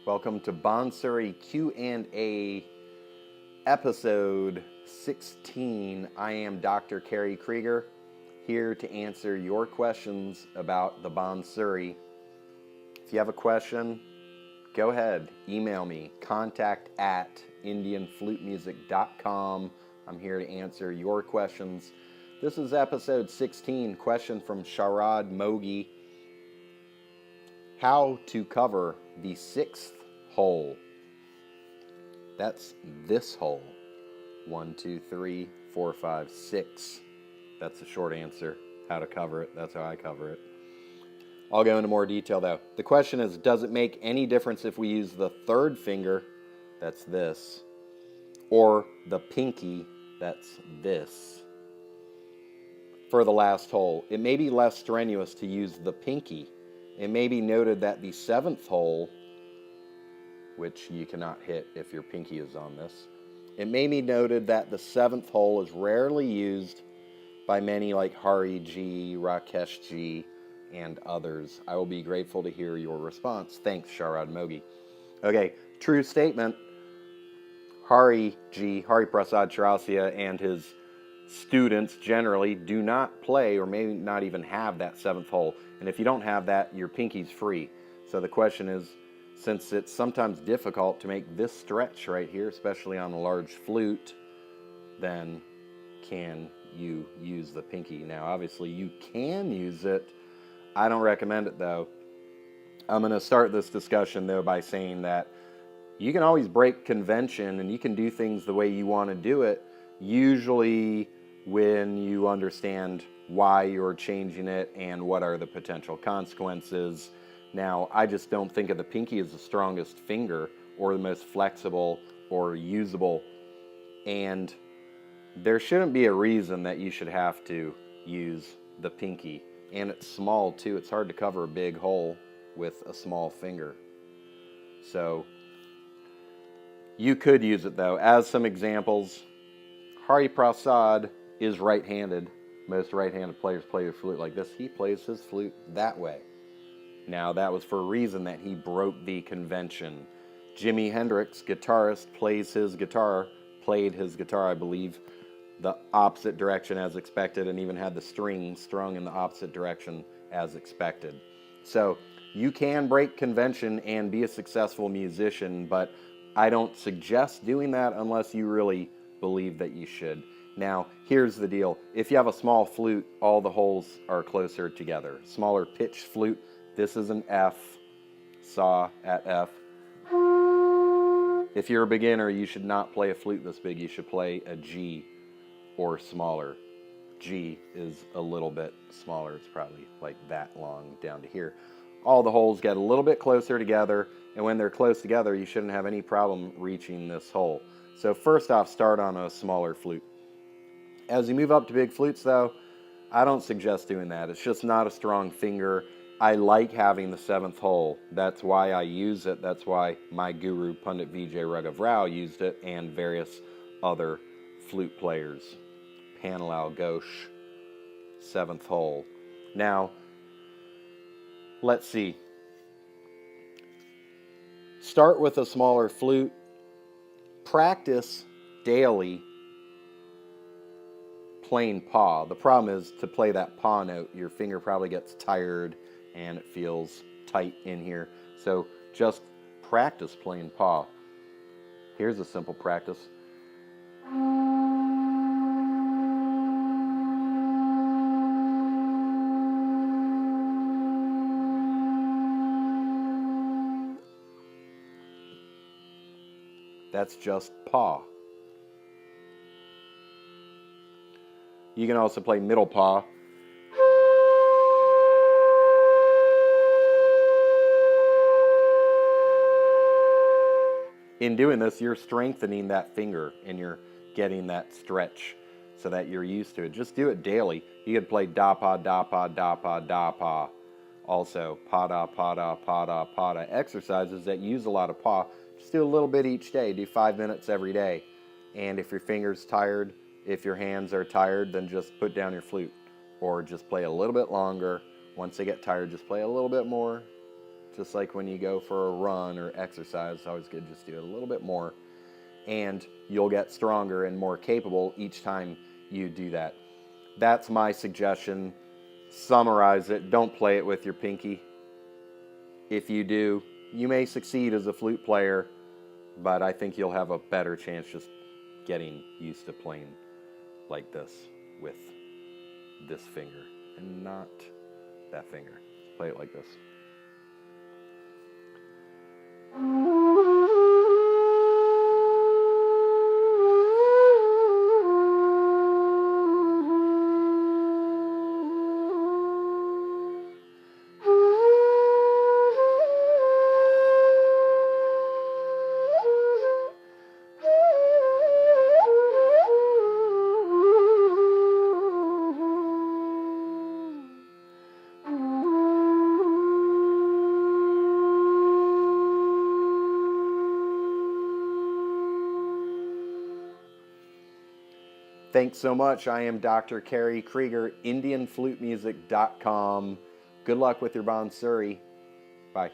Welcome to Bansuri Q&A episode 16. I am Dr. Kerry Kriger, here to answer your questions about the Bansuri. If you have a question, go ahead, email me, contact@indianflutemusic.com. I'm here to answer your questions. This is episode 16, question from Sharad Moghe. How to cover the sixth hole. That's this hole. 1, 2, 3, 4, 5, 6. That's the short answer. How to cover it. That's how I cover it. I'll go into more detail though. The question is, does it make any difference if we use the third finger, that's this, or the pinky, that's this, for the last hole? It may be less strenuous to use the pinky. It may be noted that the seventh hole, which you cannot hit if your pinky is on this, it may be noted that the seventh hole is rarely used by many like Hariji, Rakeshji, and others. I will be grateful to hear your response. Thanks, Sharad Moghe. Okay, true statement. Hariji, Hari Prasad Chaurasia, and his students generally do not play or may not even have that seventh hole. And if you don't have that, your pinky's free. So the question is, since it's sometimes difficult to make this stretch right here, especially on a large flute, then can you use the pinky? Now, obviously, you can use it. I don't recommend it, though. I'm going to start this discussion, though, by saying that you can always break convention and you can do things the way you want to do it, usually when you understand why you're changing it and what are the potential consequences. Now, I just don't think of the pinky as the strongest finger or the most flexible or usable, and there shouldn't be a reason that you should have to use the pinky. And it's small too. It's hard to cover a big hole with a small finger. So you could use it though. As some examples, Hari Prasad is right-handed. Most right-handed players play the flute like this. He plays his flute that way. Now, that was for a reason that he broke the convention. Jimi Hendrix, guitarist, played his guitar, I believe, the opposite direction as expected, and even had the strings strung in the opposite direction as expected. So, you can break convention and be a successful musician, but I don't suggest doing that unless you really believe that you should. Now, here's the deal. If you have a small flute, all the holes are closer together. Smaller pitched flute, this is an F, saw at F. If you're a beginner, you should not play a flute this big. You should play a G or smaller. G is a little bit smaller. It's probably like that long down to here. All the holes get a little bit closer together, and when they're close together, you shouldn't have any problem reaching this hole. So first off, start on a smaller flute. As you move up to big flutes, though, I don't suggest doing that. It's just not a strong finger. I like having the seventh hole. That's why I use it. That's why my guru, Pandit Vijay Raghav Rao, used it, and various other flute players. Panalal Ghosh, seventh hole. Now, let's see. Start with a smaller flute. Practice daily playing paw. The problem is to play that paw note, your finger probably gets tired and it feels tight in here. So just practice playing paw. Here's a simple practice. That's just paw. You can also play middle paw. In doing this, you're strengthening that finger and you're getting that stretch so that you're used to it. Just do it daily. You could play da pa, da pa, da pa, da pa. Also, pa da, pa da, pa da, pa da. Exercises that use a lot of paw. Just do a little bit each day. Do 5 minutes every day. And if your finger's tired, if your hands are tired, then just put down your flute. Or just play a little bit longer. Once they get tired, just play a little bit more. Just like when you go for a run or exercise, it's always good just do it a little bit more. And you'll get stronger and more capable each time you do that. That's my suggestion. Summarize it. Don't play it with your pinky. If you do, you may succeed as a flute player, but I think you'll have a better chance just getting used to playing like this with this finger and not that finger. Play it like this. Thanks so much. I am Dr. Kerry Kriger, IndianFluteMusic.com. Good luck with your Bansuri. Bye.